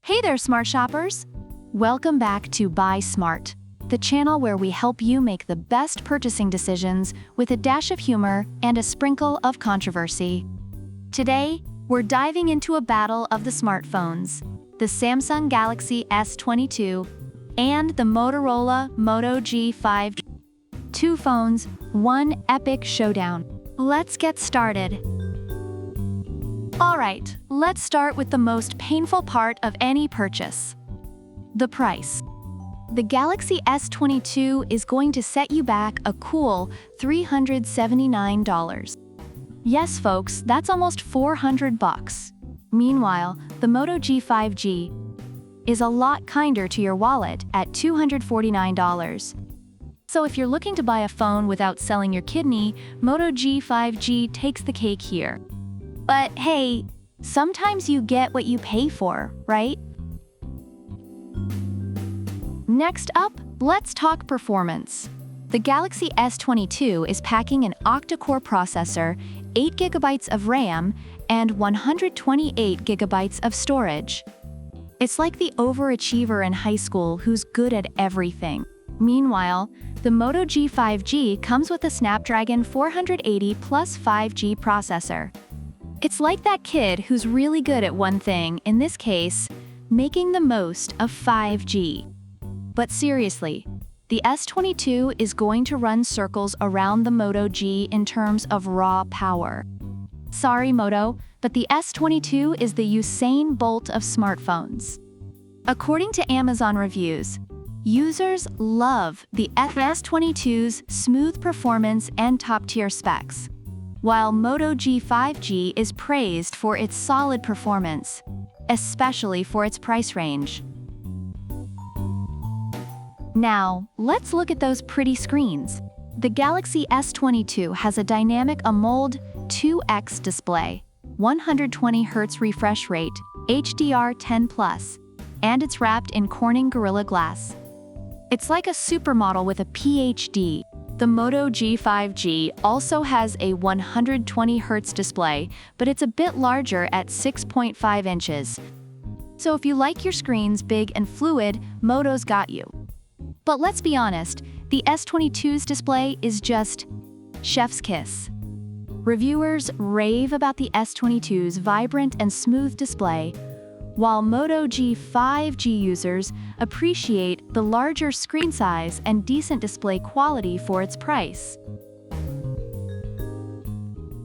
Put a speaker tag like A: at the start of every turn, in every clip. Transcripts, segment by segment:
A: Hey there, smart shoppers! Welcome back to Buy Smart, the channel where we help you make the best purchasing decisions with a dash of humor and a sprinkle of controversy. Today, we're diving into a battle of the smartphones, the Samsung Galaxy S22 and the Motorola Moto G 5G. Two phones, one epic showdown. Let's get started. Alright, let's start with the most painful part of any purchase. The price. The Galaxy S22 is going to set you back a cool $379. Yes, folks, that's almost $400. Meanwhile, the Moto G 5G is a lot kinder to your wallet at $249. So if you're looking to buy a phone without selling your kidney, Moto G 5G takes the cake here. But hey, sometimes you get what you pay for, right? Next up, let's talk performance. The Galaxy S22 is packing an octa-core processor, 8 GB of RAM, and 128 GB of storage. It's like the overachiever in high school who's good at everything. Meanwhile, the Moto G 5G comes with a Snapdragon 480 plus 5G processor. It's like that kid who's really good at one thing, in this case, making the most of 5G. But seriously, the S22 is going to run circles around the Moto G in terms of raw power. Sorry, Moto, but the S22 is the Usain Bolt of smartphones. According to Amazon reviews, users love the S22's smooth performance and top-tier specs, while Moto G 5G is praised for its solid performance, especially for its price range. Now, let's look at those pretty screens. The Galaxy S22 has a dynamic AMOLED 2X display, 120Hz refresh rate, HDR10+, and it's wrapped in Corning Gorilla Glass. It's like a supermodel with a PhD. The Moto G 5G also has a 120Hz display, but it's a bit larger at 6.5 inches. So if you like your screens big and fluid, Moto's got you. But let's be honest, the S22's display is just chef's kiss. Reviewers rave about the S22's vibrant and smooth display, while Moto G 5G users appreciate the larger screen size and decent display quality for its price.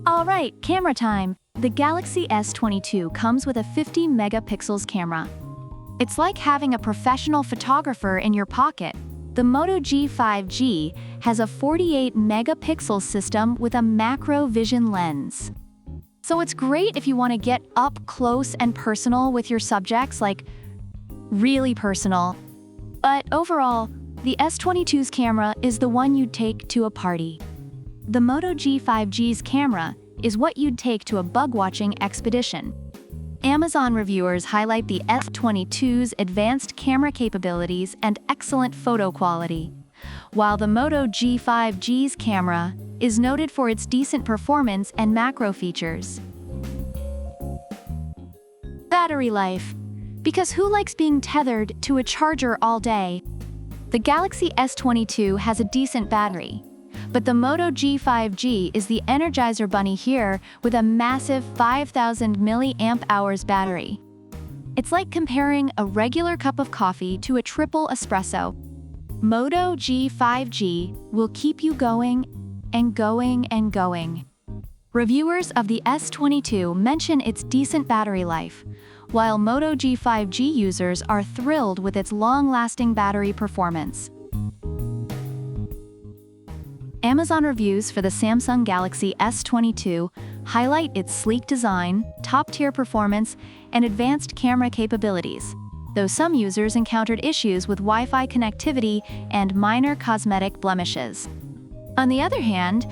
A: Alright, camera time. The Galaxy S22 comes with a 50 megapixels camera. It's like having a professional photographer in your pocket. The Moto G 5G has a 48 megapixel system with a macro vision lens. So it's great if you want to get up close and personal with your subjects, like really personal. But overall, the S22's camera is the one you'd take to a party. The Moto G 5G's camera is what you'd take to a bug-watching expedition. Amazon reviewers highlight the S22's advanced camera capabilities and excellent photo quality, while the Moto G 5G's camera is noted for its decent performance and macro features. Battery life. Because who likes being tethered to a charger all day? The Galaxy S22 has a decent battery, but the Moto G 5G is the Energizer Bunny here with a massive 5,000 mAh battery. It's like comparing a regular cup of coffee to a triple espresso. Moto G 5G will keep you going and going and going. Reviewers of the S22 mention its decent battery life, while Moto G 5G users are thrilled with its long-lasting battery performance. Amazon reviews for the Samsung Galaxy S22 highlight its sleek design, top-tier performance, and advanced camera capabilities, though some users encountered issues with Wi-Fi connectivity and minor cosmetic blemishes. On the other hand,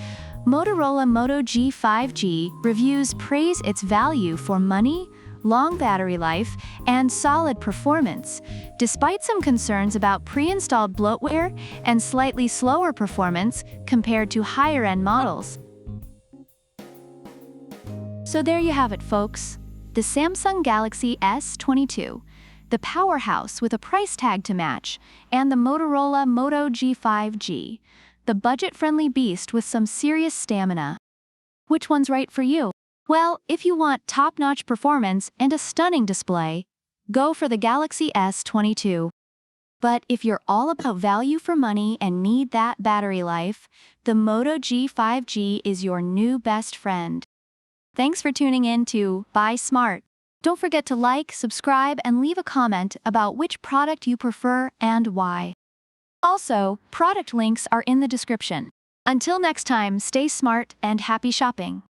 A: Motorola Moto G 5G reviews praise its value for money, long battery life, and solid performance, despite some concerns about pre-installed bloatware and slightly slower performance compared to higher-end models. So there you have it, folks. The Samsung Galaxy S22. the powerhouse with a price tag to match, and the Motorola Moto G 5G, the budget-friendly beast with some serious stamina. Which one's right for you? Well, if you want top-notch performance and a stunning display, go for the Galaxy S22. But if you're all about value for money and need that battery life, the Moto G 5G is your new best friend. Thanks for tuning in to Buy Smart. Don't forget to like, subscribe, and leave a comment about which product you prefer and why. Also, product links are in the description. Until next time, stay smart and happy shopping.